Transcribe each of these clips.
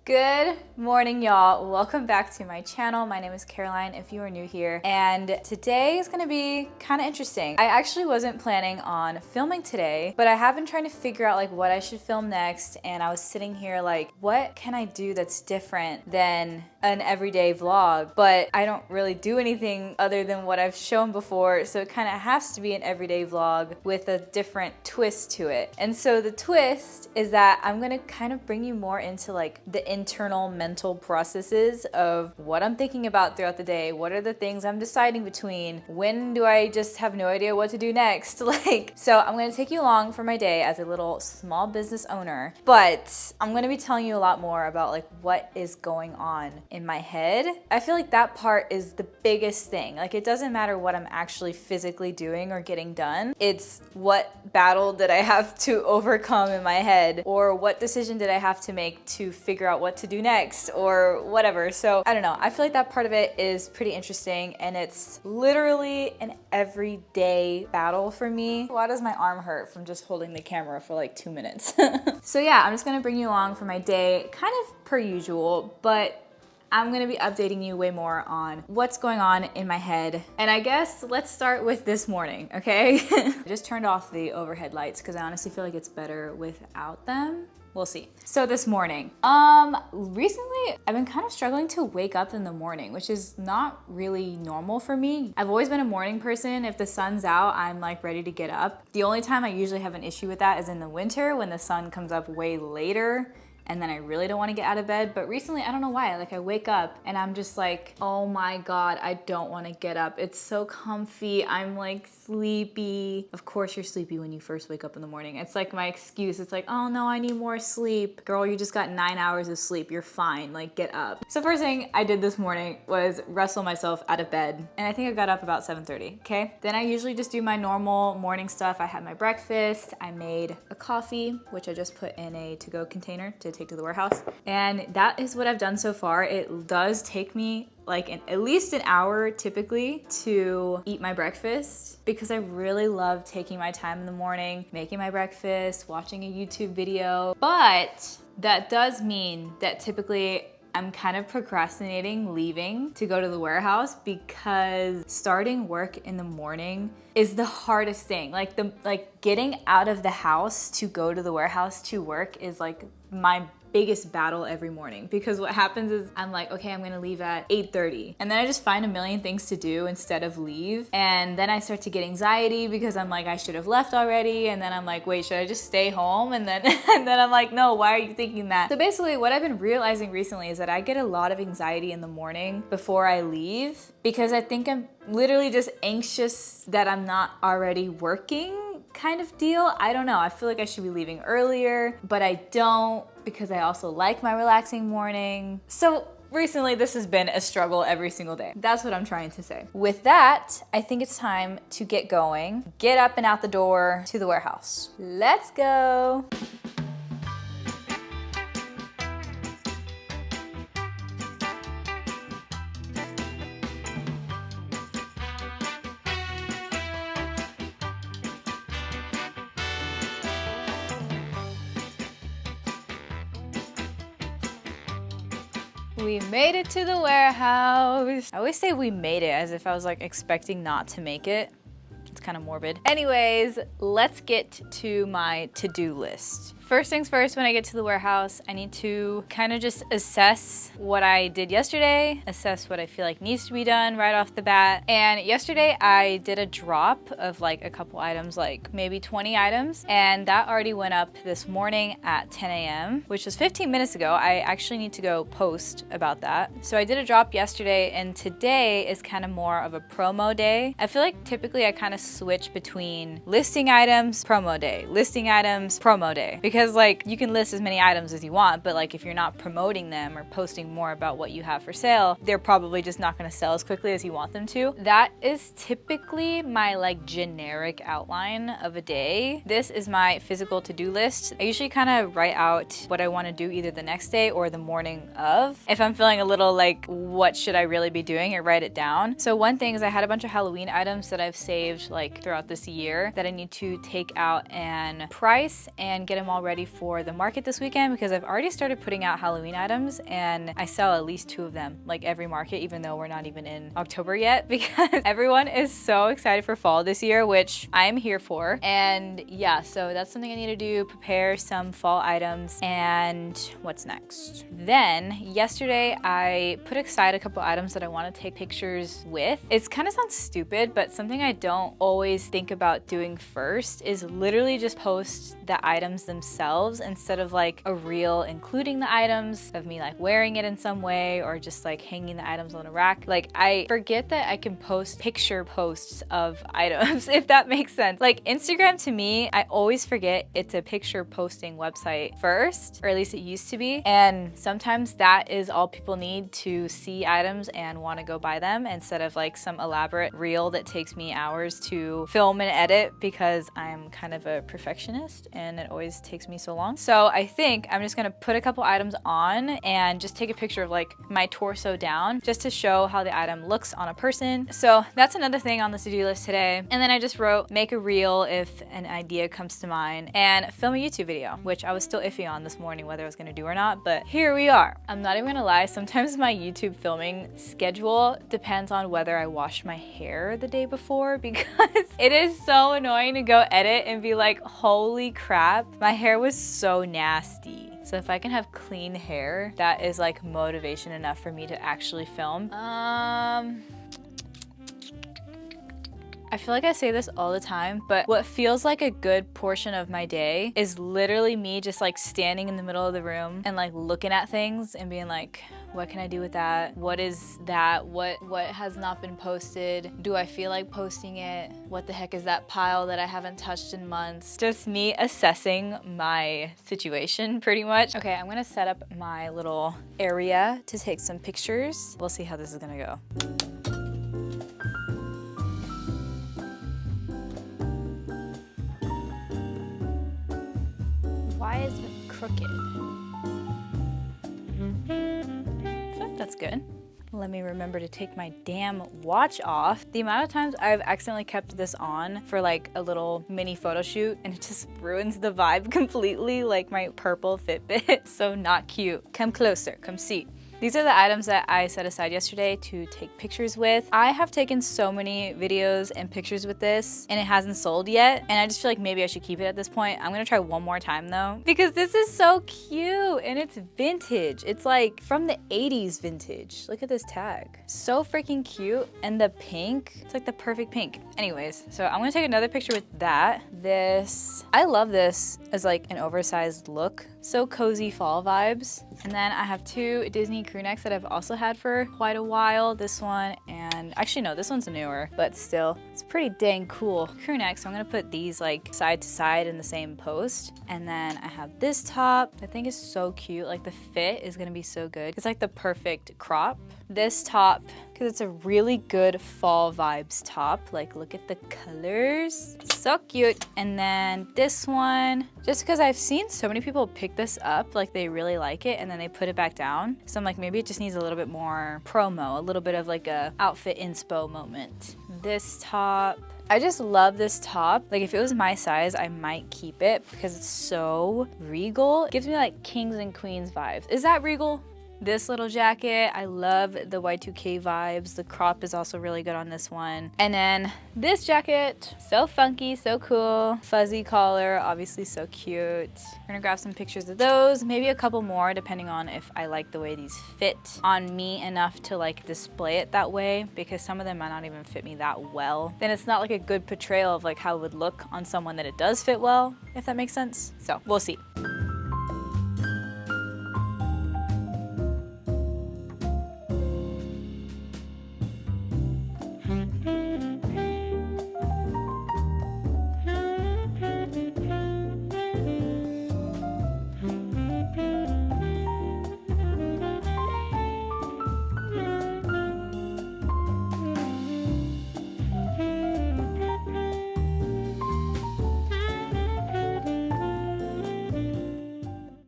Good morning, y'all. Welcome back to my channel. My name is Caroline if you are new here, and today is gonna be kind of interesting. I actually wasn't planning on filming today, but I have been trying to figure out like what I should film next, and I was sitting here like, what can I do that's different than an everyday vlog? But I don't really do anything other than what I've shown before, so it kind of has to be an everyday vlog with a different twist to it. And so the twist is that I'm gonna kind of bring you more into like the internal mental processes of what I'm thinking about throughout the day. What are the things I'm deciding between? When do I just have no idea what to do next? So I'm gonna take you along for my day as a little small business owner, but I'm gonna be telling you a lot more about like what is going on in my head. I feel like that part is the biggest thing. Like it doesn't matter what I'm actually physically doing or getting done. It's what battle did I have to overcome in my head, or what decision did I have to make to figure out what to do next or whatever. So I don't know. I feel like that part of it is pretty interesting, and it's literally an everyday battle for me. Why does my arm hurt from just holding the camera for like 2 minutes? So yeah, I'm just gonna bring you along for my day, kind of per usual, but I'm gonna be updating you way more on what's going on in my head. And I guess let's start with this morning, okay? I just turned off the overhead lights because I honestly feel like it's better without them. We'll see. So this morning, recently I've been kind of struggling to wake up in the morning, which is not really normal for me. I've always been a morning person. If the sun's out, I'm like ready to get up. The only time I usually have an issue with that is in the winter when the sun comes up way later, and then I really don't want to get out of bed. But recently, I don't know why, like I wake up and I'm just like, oh my God, I don't want to get up. It's so comfy. I'm like sleepy. Of course you're sleepy when you first wake up in the morning. It's like my excuse. It's like, oh no, I need more sleep. Girl, you just got 9 hours of sleep. You're fine, like get up. So first thing I did this morning was wrestle myself out of bed. And I think I got up about 7:30, okay? Then I usually just do my normal morning stuff. I had my breakfast. I made a coffee, which I just put in a to-go container to take to the warehouse. And that is what I've done so far. It does take me like at least an hour typically to eat my breakfast, because I really love taking my time in the morning, making my breakfast, watching a YouTube video. But that does mean that typically I'm kind of procrastinating leaving to go to the warehouse, because starting work in the morning is the hardest thing. Like getting out of the house to go to the warehouse to work is like my biggest battle every morning, because what happens is I'm like, okay, I'm gonna leave at 8:30, and then I just find a million things to do instead of leave, and then I start to get anxiety because I'm like, I should have left already, and then I'm like, wait, should I just stay home? And then and then I'm like, no, why are you thinking that? So basically what I've been realizing recently is that I get a lot of anxiety in the morning before I leave, because I think I'm literally just anxious that I'm not already working kind of deal. I don't know. I feel like I should be leaving earlier, but I don't, because I also like my relaxing morning. So recently this has been a struggle every single day. That's what I'm trying to say. With that, I think it's time to get going, get up and out the door to the warehouse. Let's go. We made it to the warehouse. I always say we made it as if I was like expecting not to make it. It's kind of morbid. Anyways, let's get to my to-do list. First things first, when I get to the warehouse, I need to kind of just assess what I did yesterday, assess what I feel like needs to be done right off the bat. And yesterday I did a drop of like a couple items, like maybe 20 items, and that already went up this morning at 10 a.m., which was 15 minutes ago. I actually need to go post about that. So I did a drop yesterday, and today is kind of more of a promo day. I feel like typically I kind of switch between listing items, promo day, listing items, promo day. Because like you can list as many items as you want, but like if you're not promoting them or posting more about what you have for sale, they're probably just not going to sell as quickly as you want them to. That is typically my like generic outline of a day. This is my physical to-do list. I usually kind of write out what I want to do either the next day or the morning of. If I'm feeling a little like, what should I really be doing, I write it down. So one thing is I had a bunch of Halloween items that I've saved like throughout this year that I need to take out and price and get them all ready for the market this weekend because I've already started putting out Halloween items and I sell at least 2 of them like every market, even though we're not even in October yet, because everyone is so excited for fall this year, which I am here for. And yeah, so that's something I need to do, prepare some fall items. And what's next? Then yesterday I put aside a couple items that I want to take pictures with. It's kind of sounds stupid, but something I don't always think about doing first is literally just post the items themselves instead of like a reel including the items of me like wearing it in some way or just like hanging the items on a rack. Like I forget that I can post picture posts of items, if that makes sense. Like Instagram to me, I always forget it's a picture posting website first, or at least it used to be. And sometimes that is all people need to see items and want to go buy them instead of like some elaborate reel that takes me hours to film and edit because I'm kind of a perfectionist and it always takes me so long. So I think I'm just gonna put a couple items on and just take a picture of like my torso down just to show how the item looks on a person. So that's another thing on the to-do list today. And then I just wrote make a reel if an idea comes to mind and film a YouTube video, which I was still iffy on this morning whether I was gonna do or not, but here we are. I'm not even gonna lie, sometimes my YouTube filming schedule depends on whether I wash my hair the day before because it is so annoying to go edit and be like, holy crap, my hair was so nasty. So if I can have clean hair, that is like motivation enough for me to actually film. I feel like I say this all the time, but what feels like a good portion of my day is literally me just like standing in the middle of the room and like looking at things and being like, what can I do with that? What is that? What has not been posted? Do I feel like posting it? What the heck is that pile that I haven't touched in months? Just me assessing my situation pretty much. Okay, I'm gonna set up my little area to take some pictures. We'll see how this is gonna go. Why is it crooked? That's good. Let me remember to take my damn watch off. The amount of times I've accidentally kept this on for like a little mini photo shoot and it just ruins the vibe completely, like my purple Fitbit. So not cute. Come closer, come see. These are the items that I set aside yesterday to take pictures with. I have taken so many videos and pictures with this and it hasn't sold yet. And I just feel like maybe I should keep it at this point. I'm gonna try one more time though, because this is so cute and it's vintage. It's like from the 80s vintage. Look at this tag. So freaking cute. And the pink, it's like the perfect pink. Anyways, so I'm gonna take another picture with that. I love this as like an oversized look. So cozy fall vibes. And then I have 2 Disney crew necks that I've also had for quite a while. This one and actually no, this one's newer, but still it's pretty dang cool crew neck. So I'm gonna put these like side to side in the same post. And then I have this top. I think is so cute. Like the fit is gonna be so good. It's like the perfect crop. This top, because it's a really good fall vibes top. Like look at the colors. So cute. And then this one, just because I've seen so many people pick this up, like they really like it and then they put it back down. So I'm like, maybe it just needs a little bit more promo, a little bit of like a outfit inspo moment. This top, I just love this top. Like if it was my size, I might keep it because it's so regal. It gives me like kings and queens vibes. Is that regal? This little jacket, I love the Y2K vibes. The crop is also really good on this one. And then this jacket, so funky, so cool. Fuzzy collar, obviously so cute. We're gonna grab some pictures of those, maybe a couple more depending on if I like the way these fit on me enough to like display it that way, because some of them might not even fit me that well. Then it's not like a good portrayal of like how it would look on someone that it does fit well, if that makes sense. So we'll see.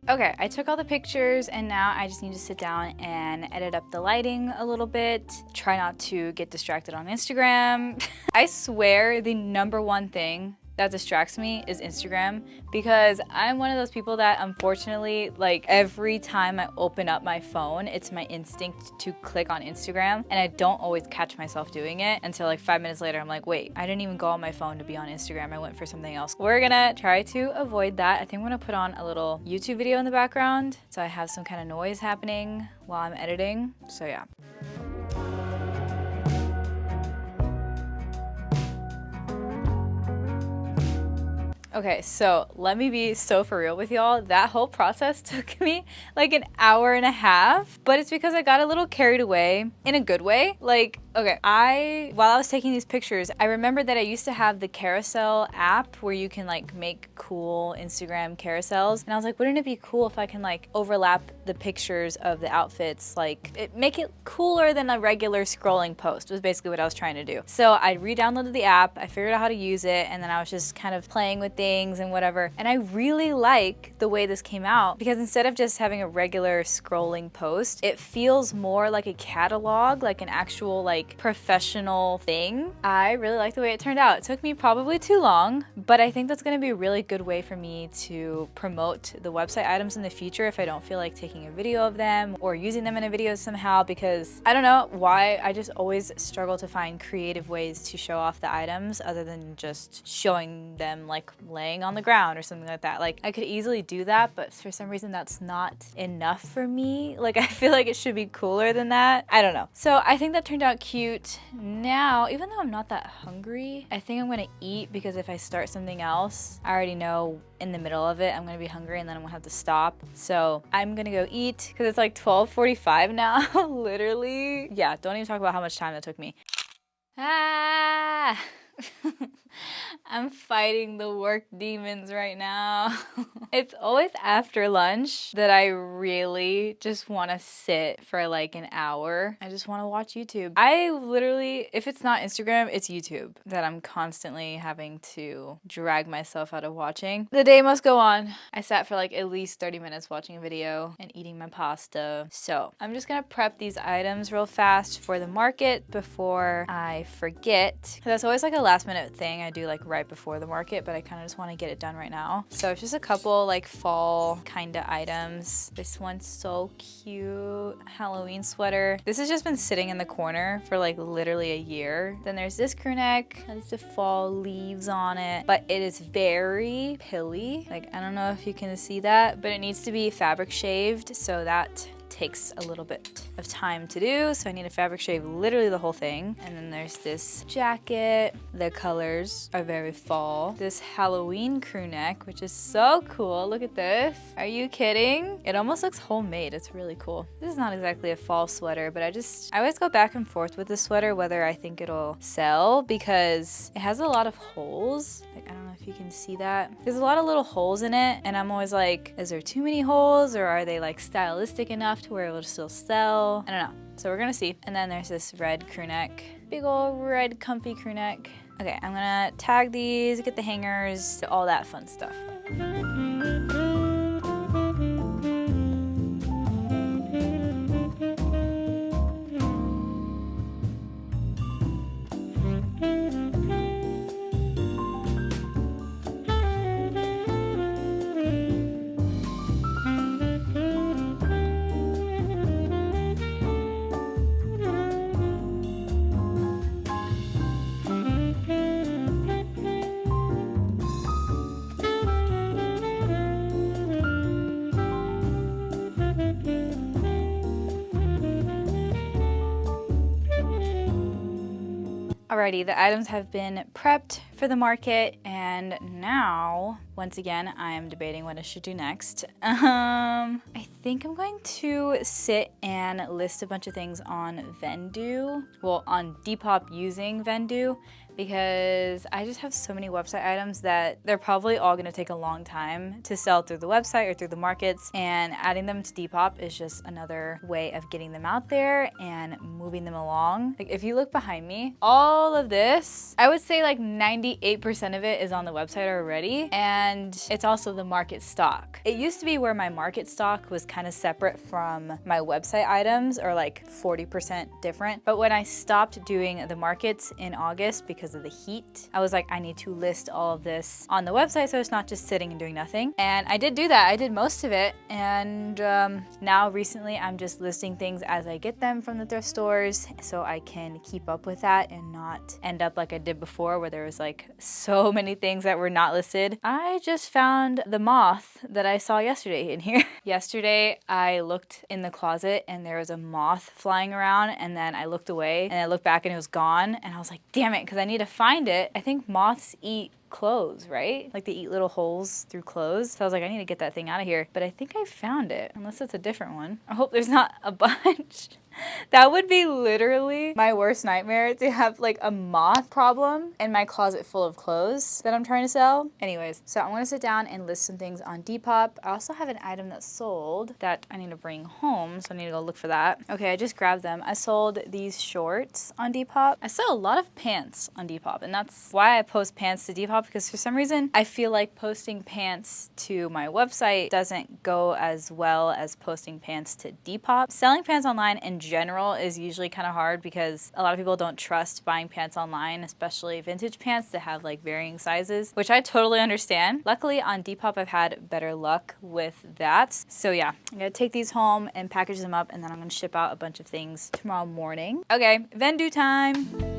Okay, I took all the pictures and now I just need to sit down and edit up the lighting a little bit. Try not to get distracted on Instagram. I swear the #1 thing that distracts me is Instagram, because I'm one of those people that unfortunately, like every time I open up my phone, it's my instinct to click on Instagram, and I don't always catch myself doing it until like 5 minutes later. I'm like, wait, I didn't even go on my phone to be on Instagram. I went for something else. We're gonna try to avoid that. I think I'm gonna put on a little YouTube video in the background so I have some kind of noise happening while I'm editing. So yeah. Okay, so let me be so for real with y'all. That whole process took me like an hour and a half, but it's because I got a little carried away in a good way. Like, okay, while I was taking these pictures, I remembered that I used to have the carousel app where you can like make cool Instagram carousels. And I was like, wouldn't it be cool if I can like overlap the pictures of the outfits, like make it cooler than a regular scrolling post was basically what I was trying to do. So I re-downloaded the app, I figured out how to use it, and then I was just kind of playing with things and whatever. And I really like the way this came out, because instead of just having a regular scrolling post, it feels more like a catalog, like an actual like professional thing. I really like the way it turned out. It took me probably too long, but I think that's going to be a really good way for me to promote the website items in the future if I don't feel like taking a video of them or using them in a video somehow, because I don't know why I just always struggle to find creative ways to show off the items other than just showing them like laying on the ground or something like that. Like I could easily do that, but for some reason that's not enough for me. Like I feel like it should be cooler than that. I don't know. So I think that turned out cute. Now, even though I'm not that hungry, I think I'm gonna eat, because if I start something else, I already know in the middle of it I'm gonna be hungry and then I'm gonna have to stop. So I'm gonna go eat, because it's like 12:45 now. Literally. Yeah, don't even talk about how much time that took me. Ah. I'm fighting the work demons right now. It's always after lunch that I really just want to sit for like an hour. I just want to watch YouTube. I literally, if it's not Instagram, it's YouTube that I'm constantly having to drag myself out of watching. The day must go on. I sat for like at least 30 minutes watching a video and eating my pasta. So I'm just gonna prep these items real fast for the market before I forget. That's always like a last minute thing I do like right before the market, but I kind of just want to get it done right now. So it's just a couple like fall kind of items. This one's so cute. Halloween sweater. This has just been sitting in the corner for like literally a year. Then there's this crew neck. Has the fall leaves on it, but it is very pilly. Like I don't know if you can see that, but it needs to be fabric shaved, so that takes a little bit of time to do, so I need to fabric shave literally the whole thing. And then there's this jacket. The colors are very fall. This Halloween crew neck, which is so cool. Look at this. Are you kidding? It almost looks homemade. It's really cool. This is not exactly a fall sweater, but I always go back and forth with the sweater whether I think it'll sell, because it has a lot of holes. Like I don't know if you can see that. There's a lot of little holes in it, and I'm always like, is there too many holes, or are they like stylistic enough to where it will still sell? I don't know. So we're gonna see. And then there's this red crew neck. Big old red comfy crew neck. Okay, I'm gonna tag these, get the hangers, all that fun stuff. Alrighty, the items have been prepped for the market, and now, once again, I am debating what I should do next. I think I'm going to sit and list a bunch of things on Vendoo, well, on Depop using Vendoo, because I just have so many website items that they're probably all gonna take a long time to sell through the website or through the markets, and adding them to Depop is just another way of getting them out there and moving them along. Like if you look behind me, all of this, I would say like 90% 98% of it is on the website already, and it's also the market stock. It used to be where my market stock was kind of separate from my website items, or like 40% different. But when I stopped doing the markets in August because of the heat, I was like, I need to list all of this on the website so it's not just sitting and doing nothing. And I did do that. I did most of it. And now recently I'm just listing things as I get them from the thrift stores so I can keep up with that and not end up like I did before where there was like so many things that were not listed. I just found the moth that I saw yesterday in here. Yesterday I looked in the closet and there was a moth flying around, and then I looked away and I looked back and it was gone, and I was like, damn it, because I need to find it. I think moths eat clothes, right? Like they eat little holes through clothes. So I was like, I need to get that thing out of here. But I think I found it, unless it's a different one. I hope there's not a bunch. That would be literally my worst nightmare, to have like a moth problem in my closet full of clothes that I'm trying to sell. Anyways, so I'm gonna sit down and list some things on Depop. I also have an item that sold that I need to bring home, so I need to go look for that. Okay, I just grabbed them. I sold these shorts on Depop. I sell a lot of pants on Depop, and that's why I post pants to Depop, because for some reason I feel like posting pants to my website doesn't go as well as posting pants to Depop. Selling pants online in general is usually kind of hard because a lot of people don't trust buying pants online, especially vintage pants that have like varying sizes, which I totally understand. Luckily on Depop I've had better luck with that. So yeah, I'm gonna take these home and package them up, and then I'm gonna ship out a bunch of things tomorrow morning. Okay, Vendu time.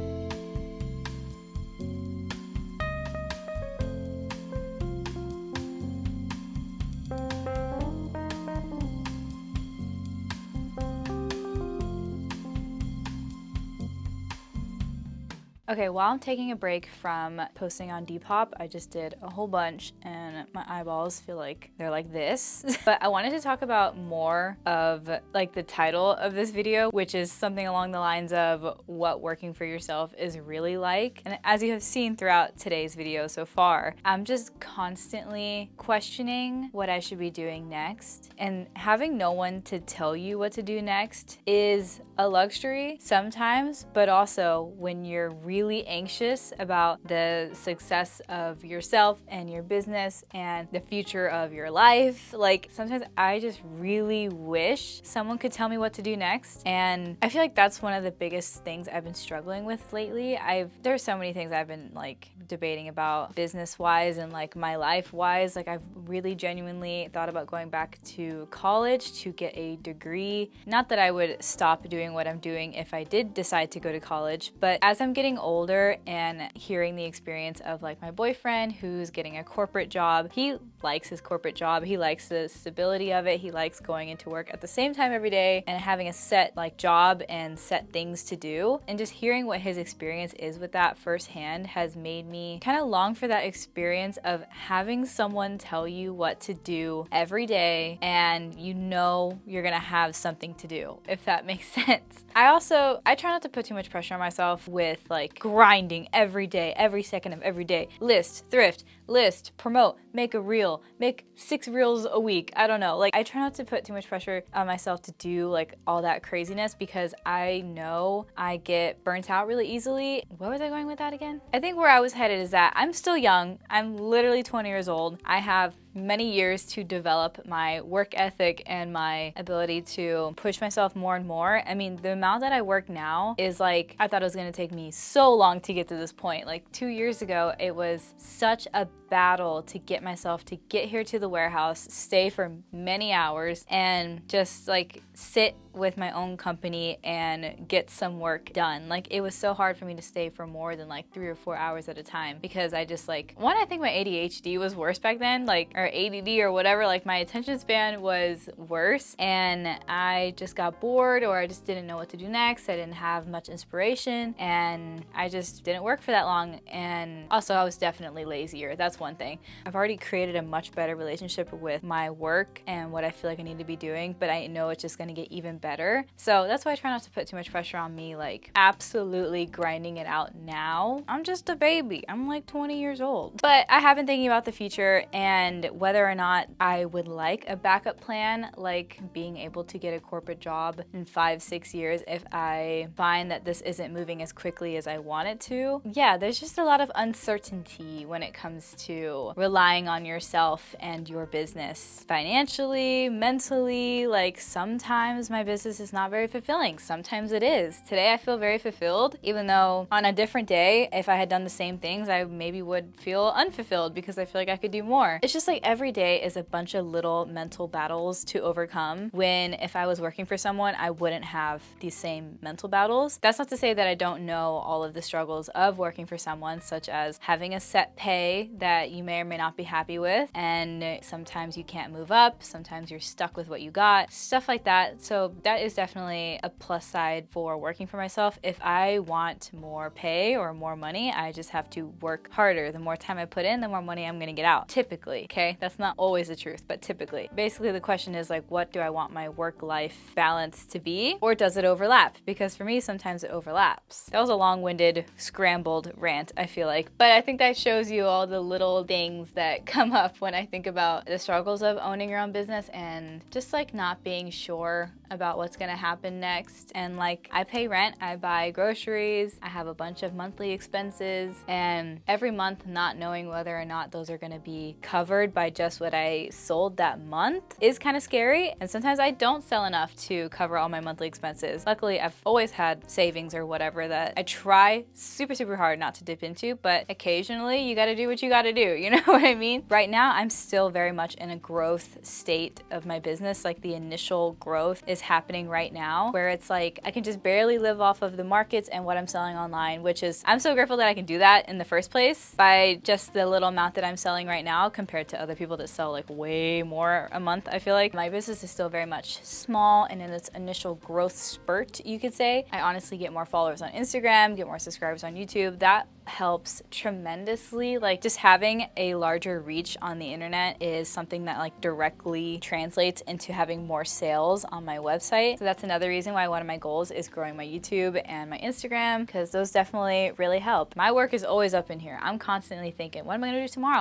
Okay, while I'm taking a break from posting on Depop, I just did a whole bunch and my eyeballs feel like they're like this. But I wanted to talk about more of like the title of this video, which is something along the lines of what working for yourself is really like. And as you have seen throughout today's video so far, I'm just constantly questioning what I should be doing next. And having no one to tell you what to do next is a luxury sometimes, but also when you're really anxious about the success of yourself and your business and the future of your life. Like sometimes I just really wish someone could tell me what to do next. And I feel like that's one of the biggest things I've been struggling with lately. There's so many things I've been like debating about business wise and like my life wise. Like I've really genuinely thought about going back to college to get a degree. Not that I would stop doing what I'm doing if I did decide to go to college, but as I'm getting older and hearing the experience of like my boyfriend who's getting a corporate job, he likes his corporate job, he likes the stability of it, he likes going into work at the same time every day and having a set like job and set things to do. And just hearing what his experience is with that firsthand has made me kind of long for that experience of having someone tell you what to do every day and you know you're gonna have something to do, if that makes sense. I try not to put too much pressure on myself with like grinding every day, every second of every day. List, thrift, list, promote, make a reel, make 6 reels a week. I don't know. Like I try not to put too much pressure on myself to do like all that craziness because I know I get burnt out really easily. Where was I going with that again? I think where I was headed is that I'm still young. I'm literally 20 years old. I have many years to develop my work ethic and my ability to push myself more and more. I mean, the amount that I work now is like, I thought it was gonna take me so long to get to this point. Like 2 years ago, it was such a battle to get myself to get here to the warehouse, stay for many hours, and just like sit with my own company and get some work done. Like it was so hard for me to stay for more than like 3 or 4 hours at a time because I just like, one, I think my ADHD was worse back then, like, or ADD or whatever, like my attention span was worse and I just got bored or I just didn't know what to do next. I didn't have much inspiration and I just didn't work for that long. And also I was definitely lazier. That's one thing. I've already created a much better relationship with my work and what I feel like I need to be doing, but I know it's just going to get even better better. So that's why I try not to put too much pressure on me, like absolutely grinding it out now. I'm just a baby. I'm like 20 years old. But I have been thinking about the future and whether or not I would like a backup plan, like being able to get a corporate job in 5-6 years if I find that this isn't moving as quickly as I want it to. Yeah, there's just a lot of uncertainty when it comes to relying on yourself and your business financially, mentally. Like sometimes my business is not very fulfilling. Sometimes it is. Today I feel very fulfilled, even though on a different day, if I had done the same things, I maybe would feel unfulfilled because I feel like I could do more. It's just like every day is a bunch of little mental battles to overcome, when if I was working for someone, I wouldn't have these same mental battles. That's not to say that I don't know all of the struggles of working for someone, such as having a set pay that you may or may not be happy with, and sometimes you can't move up, sometimes you're stuck with what you got, stuff like that. So that is definitely a plus side for working for myself. If I want more pay or more money, I just have to work harder. The more time I put in, the more money I'm gonna get out. Typically, okay? That's not always the truth, but typically. Basically, the question is like, what do I want my work-life balance to be? Or does it overlap? Because for me, sometimes it overlaps. That was a long-winded, scrambled rant, I feel like. But I think that shows you all the little things that come up when I think about the struggles of owning your own business and just like not being sure about what's gonna happen next. And like, I pay rent, I buy groceries, I have a bunch of monthly expenses, and every month not knowing whether or not those are gonna be covered by just what I sold that month is kind of scary. And sometimes I don't sell enough to cover all my monthly expenses. Luckily, I've always had savings or whatever that I try super hard not to dip into, but occasionally you gotta do what you gotta do, you know what I mean? Right now, I'm still very much in a growth state of my business. Like the initial growth is happening right now, where it's like I can just barely live off of the markets and what I'm selling online, which is, I'm so grateful that I can do that in the first place by just the little amount that I'm selling right now compared to other people that sell like way more a month. I feel like my business is still very much small and in its initial growth spurt, you could say. I honestly get more followers on Instagram, get more subscribers on YouTube. That helps tremendously. Like just having a larger reach on the internet is something that like directly translates into having more sales on my website. So that's another reason why one of my goals is growing my YouTube and my Instagram, because those definitely really help. My work is always up in here. I'm constantly thinking, what am I gonna do tomorrow?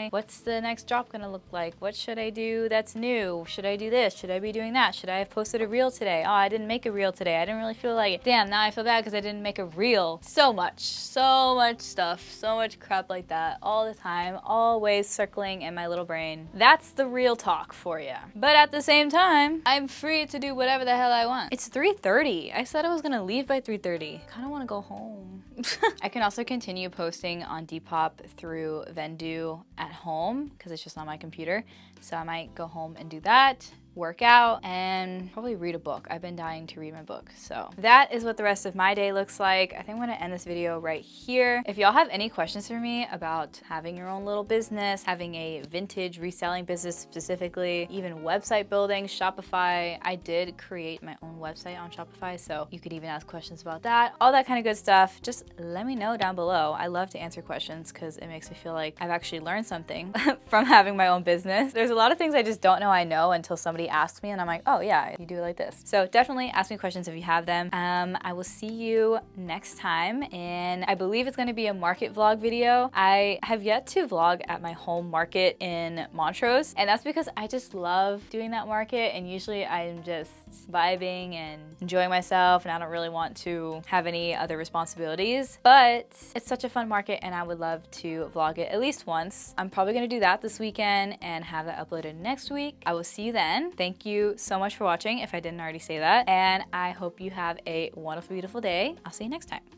What's the next drop gonna look like? What should I do that's new? Should I do this? Should I be doing that? Should I have posted a reel today? Oh, I didn't make a reel today. I didn't really feel like it. Damn, now I feel bad because I didn't make a reel. So much stuff, so much crap like that all the time, always circling in my little brain. That's the real talk for you. But at the same time, I'm free to do whatever the hell I want. It's 3:30. I said I was gonna leave by 3:30. Kind of want to go home. I can also continue posting on Depop through Vendu at home because it's just on my computer. So I might go home and do that, work out, and probably read a book. I've been dying to read my book. So that is what the rest of my day looks like. I think I'm gonna end this video right here. If y'all have any questions for me about having your own little business, having a vintage reselling business specifically, even website building, Shopify, I did create my own website on Shopify, so you could even ask questions about that. All that kind of good stuff, just let me know down below. I love to answer questions because it makes me feel like I've actually learned something from having my own business. There's a lot of things I just don't know I know until somebody asks me and I'm like, oh yeah, you do it like this. So definitely ask me questions if you have them. I will see you next time, and I believe it's going to be a market vlog video. I have yet to vlog at my home market in Montrose, and that's because I just love doing that market, and usually I'm just vibing and enjoying myself and I don't really want to have any other responsibilities, but it's such a fun market and I would love to vlog it at least once. I'm probably going to do that this weekend and have that uploaded next week. I will see you then. Thank you so much for watching if I didn't already say that, and I hope you have a wonderful, beautiful day. I'll see you next time.